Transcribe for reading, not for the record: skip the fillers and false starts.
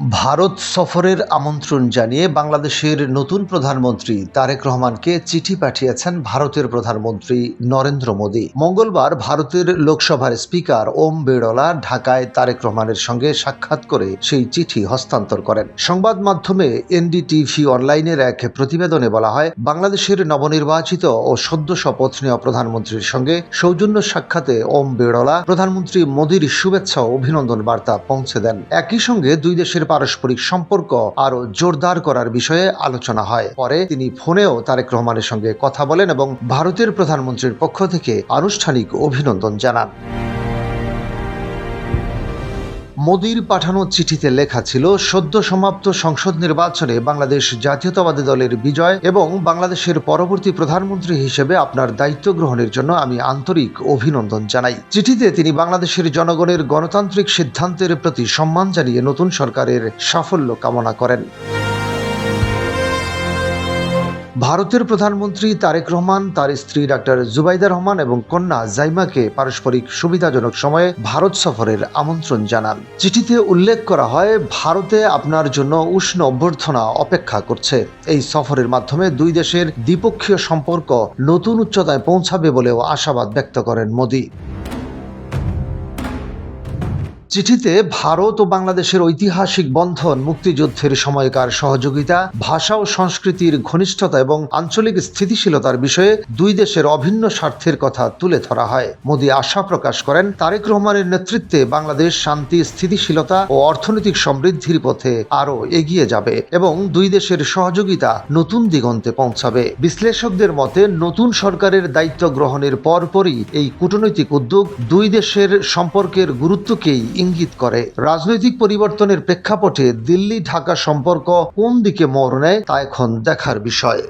ভারত সফরের আমন্ত্রণ জানিয়ে বাংলাদেশের নতুন প্রধানমন্ত্রী তারেক রহমানকে চিঠি পাঠিয়েছেন ভারতের প্রধানমন্ত্রী নরেন্দ্র মোদী। মঙ্গলবার ভারতের লোকসভার স্পিকার ওম বিড়লা ঢাকায় তারেক রহমানের সঙ্গে সাক্ষাৎ করে সেই চিঠি হস্তান্তর করেন। সংবাদ মাধ্যমে এনডিটিভি অনলাইনের এক প্রতিবেদনে বলা হয়, বাংলাদেশের নবনির্বাচিত ও সদ্য শপথ নেওয়া প্রধানমন্ত্রীর সঙ্গে সৌজন্য সাক্ষাতে ওম বিড়লা প্রধানমন্ত্রী মোদীর শুভেচ্ছা ও অভিনন্দন বার্তা পৌঁছে দেন। একই সঙ্গে দুই দেশের পারস্পরিক সম্পর্ক আরো জোরদার করার বিষয়ে আলোচনা হয়। পরে তিনি ফোনেও তারেক রহমানের সঙ্গে কথা বলেন এবং ভারতের প্রধানমন্ত্রীর পক্ষ থেকে আনুষ্ঠানিক অভিনন্দন জানান। মোদীর পাঠানো চিঠিতে লেখা ছিল, সদ্য সমাপ্ত সংসদ নির্বাচনে বাংলাদেশ জাতীয়তাবাদী দলের বিজয় এবং বাংলাদেশের পরবর্তী প্রধানমন্ত্রী হিসেবে আপনার দায়িত্ব গ্রহণের জন্য আমি আন্তরিক অভিনন্দন জানাই। চিঠিতে তিনি বাংলাদেশের জনগণের গণতান্ত্রিক সিদ্ধান্তের প্রতি সম্মান জানিয়ে নতুন সরকারের সাফল্য কামনা করেন। ভারতের প্রধানমন্ত্রী তারেক রহমান তার স্ত্রী ডাক্তার জুবাইদা রহমান এবং কন্যা জাইমাকে পারস্পরিক সুবিধাজনক সময়ে ভারত সফরের আমন্ত্রণ জানান। চিঠিতে উল্লেখ করা হয়, ভারতে আপনার জন্য উষ্ণ অভ্যর্থনা অপেক্ষা করছে। এই সফরের মাধ্যমে দুই দেশের দ্বিপক্ষীয় সম্পর্ক নতুন উচ্চতায় পৌঁছাবে বলেও আশাবাদ ব্যক্ত করেন মোদী। চিঠিতে ভারত ও বাংলাদেশের ঐতিহাসিক বন্ধন, মুক্তিযুদ্ধের সময়কার সহযোগিতা, ভাষা ও সংস্কৃতির ঘনিষ্ঠতা এবং আঞ্চলিক স্থিতিশীলতার বিষয়ে দুই দেশের অভিন্ন স্বার্থের কথা তুলে ধরা হয়। মোদী আশা প্রকাশ করেন, তারেক রহমানের নেতৃত্বে বাংলাদেশ শান্তি, স্থিতিশীলতা ও অর্থনৈতিক সমৃদ্ধির পথে আরও এগিয়ে যাবে এবং দুই দেশের সহযোগিতা নতুন দিগন্তে পৌঁছাবে। বিশ্লেষকদের মতে, নতুন সরকারের দায়িত্ব গ্রহণের পরপরই এই কূটনৈতিক উদ্যোগ দুই দেশের সম্পর্কের গুরুত্বকেই ইঙ্গিত করে। রাজনৈতিক পরিবর্তনের প্রেক্ষাপটে দিল্লি ঢাকা সম্পর্ক কোন দিকে মোড় নেয় তা এখন দেখার বিষয়।